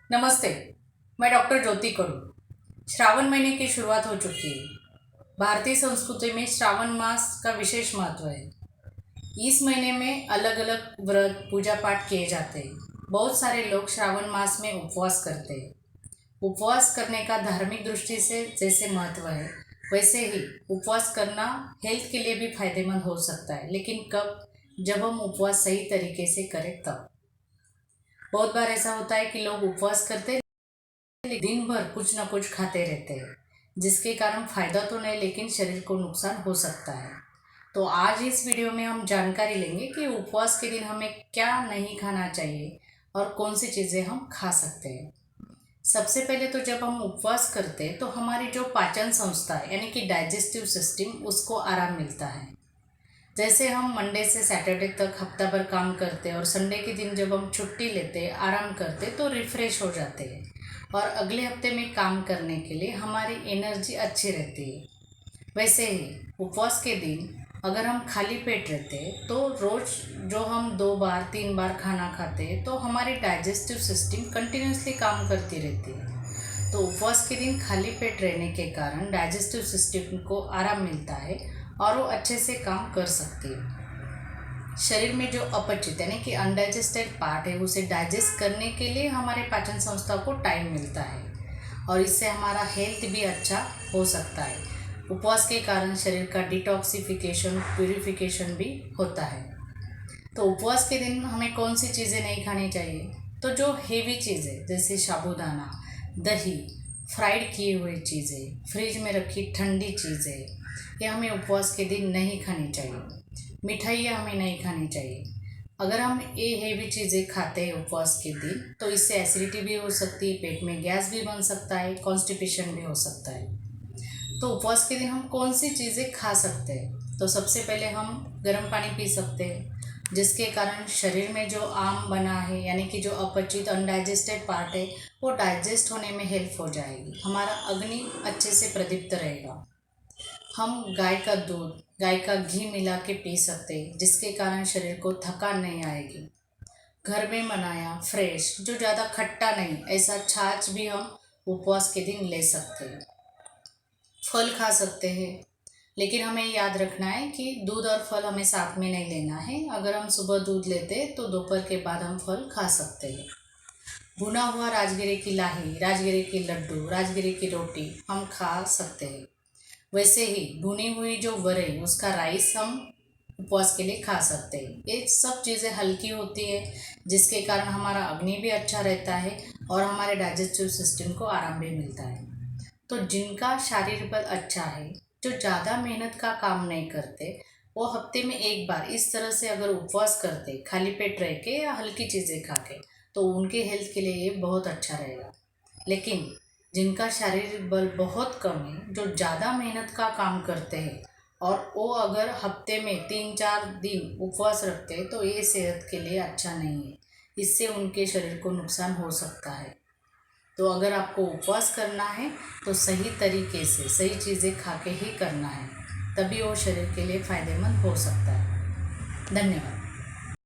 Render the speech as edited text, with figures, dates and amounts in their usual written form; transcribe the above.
नमस्ते। मैं डॉक्टर ज्योति करू। श्रावण महीने की शुरुआत हो चुकी है। भारतीय संस्कृति में श्रावण मास का विशेष महत्व है। इस महीने में अलग अलग व्रत पूजा पाठ किए जाते हैं। बहुत सारे लोग श्रावण मास में उपवास करते हैं। उपवास करने का धार्मिक दृष्टि से जैसे महत्व है, वैसे ही उपवास करना हेल्थ के लिए भी फायदेमंद हो सकता है। लेकिन कब? जब हम उपवास सही तरीके से करें तब। बहुत बार ऐसा होता है कि लोग उपवास करते हैं, दिन भर कुछ ना कुछ खाते रहते हैं, जिसके कारण फायदा तो नहीं लेकिन शरीर को नुकसान हो सकता है। तो आज इस वीडियो में हम जानकारी लेंगे कि उपवास के दिन हमें क्या नहीं खाना चाहिए और कौन सी चीज़ें हम खा सकते हैं। सबसे पहले तो जब हम उपवास करते हैं तो हमारी जो पाचन संस्था है यानी कि डाइजेस्टिव सिस्टम, उसको आराम मिलता है। जैसे हम मंडे से सैटरडे तक हफ्ता भर काम करते हैं और संडे के दिन जब हम छुट्टी लेते हैं, आराम करते तो रिफ़्रेश हो जाते हैं और अगले हफ्ते में काम करने के लिए हमारी एनर्जी अच्छी रहती है। वैसे ही उपवास के दिन अगर हम खाली पेट रहते हैं तो रोज़ जो हम 2 बार 3 बार खाना खाते हैं तो हमारी डाइजेस्टिव सिस्टम कंटिन्यूसली काम करती रहती है। तो उपवास के दिन खाली पेट रहने के कारण डाइजेस्टिव सिस्टम को आराम मिलता है और वो अच्छे से काम कर सकती है। शरीर में जो अपचित यानी कि अनडाइजेस्टेड पार्ट है, उसे डाइजेस्ट करने के लिए हमारे पाचन संस्था को टाइम मिलता है और इससे हमारा हेल्थ भी अच्छा हो सकता है। उपवास के कारण शरीर का डिटॉक्सिफिकेशन, प्यूरिफिकेशन भी होता है। तो उपवास के दिन हमें कौन सी चीज़ें नहीं खानी चाहिए? तो जो हेवी चीज़ें जैसे साबूदाना, दही, फ्राइड किए हुए चीज़ें, फ्रिज में रखी ठंडी चीज़ें, ये हमें उपवास के दिन नहीं खानी चाहिए। मिठाइयाँ हमें नहीं खानी चाहिए। अगर हम ये हेवी चीज़ें खाते हैं उपवास के दिन तो इससे एसिडिटी भी हो सकती है, पेट में गैस भी बन सकता है, कॉन्स्टिपेशन भी हो सकता है। तो उपवास के दिन हम कौन सी चीज़ें खा सकते हैं? तो सबसे पहले हम गर्म पानी पी सकते हैं, जिसके कारण शरीर में जो आम बना है यानी कि जो अपचित अनडाइजेस्टेड पार्ट है वो डाइजेस्ट होने में हेल्प हो जाएगी। हमारा अग्नि अच्छे से प्रदीप्त रहेगा। हम गाय का दूध, गाय का घी मिला के पी सकते हैं, जिसके कारण शरीर को थकान नहीं आएगी। घर में बनाया फ्रेश, जो ज़्यादा खट्टा नहीं, ऐसा छाछ भी हम उपवास के दिन ले सकते हैं। फल खा सकते हैं, लेकिन हमें याद रखना है कि दूध और फल हमें साथ में नहीं लेना है। अगर हम सुबह दूध लेते हैं तो दोपहर के बाद हम फल खा सकते हैं। भुना हुआ राजगिरे की लाही, राजगिरे की लड्डू, राजगिरे की रोटी हम खा सकते हैं। वैसे ही भुनी हुई जो वरई, उसका राइस हम उपवास के लिए खा सकते हैं। ये सब चीज़ें हल्की होती है, जिसके कारण हमारा अग्नि भी अच्छा रहता है और हमारे डाइजेस्टिव सिस्टम को आराम भी मिलता है। तो जिनका शारीरिक बल अच्छा है, जो ज़्यादा मेहनत का काम नहीं करते, वो हफ्ते में एक बार इस तरह से अगर उपवास करते खाली पेट रह के या हल्की चीज़ें खा के, तो उनके हेल्थ के लिए ये बहुत अच्छा रहेगा। लेकिन जिनका शारीरिक बल बहुत कम है, जो ज़्यादा मेहनत का काम करते हैं और वो अगर हफ्ते में 3-4 दिन उपवास रखते हैं तो ये सेहत के लिए अच्छा नहीं है। इससे उनके शरीर को नुकसान हो सकता है। तो अगर आपको उपवास करना है तो सही तरीके से सही चीज़ें खा के ही करना है, तभी वो शरीर के लिए फ़ायदेमंद हो सकता है। धन्यवाद।